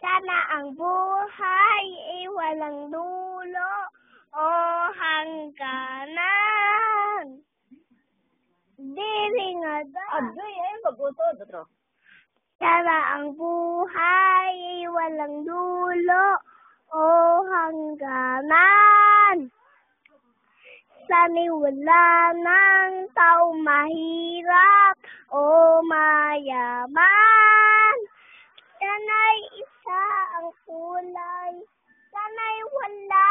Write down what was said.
Sana ang buhay ay walang dulo o hangganan. Diringada. Adoy, ay mag-utod. Sana ang buhay ay walang dulo o hangganan. Sana'y wala ng tao mahirap o mayaman. Sana'y isa ang kulay. Sana'y wala